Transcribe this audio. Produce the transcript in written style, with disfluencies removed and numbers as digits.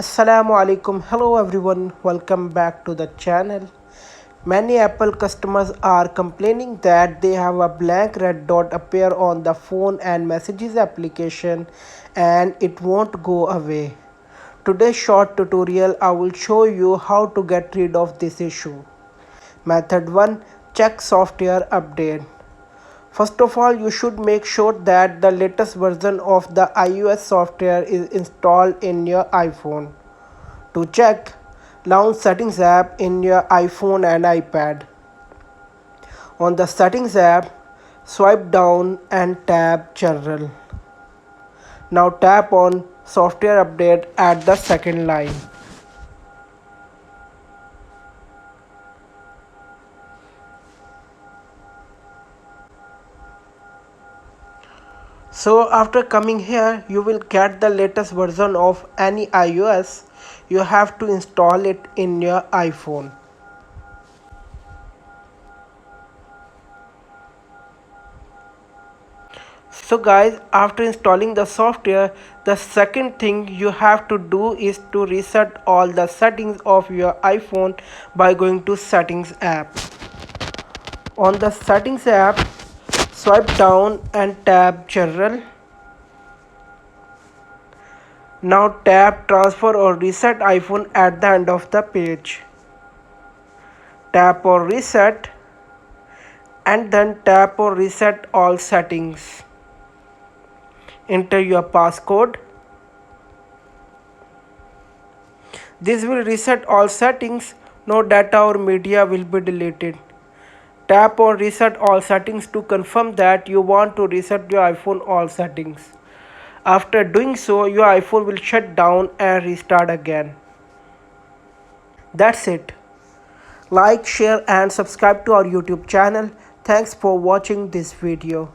Assalamu alaikum. Hello everyone. Welcome back to the channel. Many Apple customers are complaining that they have a blank red dot appear on the phone and messages application and it won't go away. Today's short tutorial I will show you how to get rid of this issue. Method 1. Check software update. First of all, you should make sure that the latest version of the iOS software is installed in your iPhone. To check, launch Settings app in your iPhone and iPad. On the Settings app, swipe down and tap General. Now tap on Software Update at the second line. So after coming here, you will get the latest version of any iOS. You have to install it in your iPhone. So guys, after installing the software, the second thing you have to do is to reset all the settings of your iPhone by going to Settings app. On the Settings app, swipe down and tap General. Now tap Transfer or Reset iPhone at the end of the page. Tap on Reset and then tap on Reset all settings. Enter your passcode. This will reset all settings. No data or media will be deleted. Tap on Reset all settings to confirm that you want to reset your iPhone all settings. After doing so, your iPhone will shut down and restart again. That's it. Like, share and subscribe to our YouTube channel. Thanks for watching this video.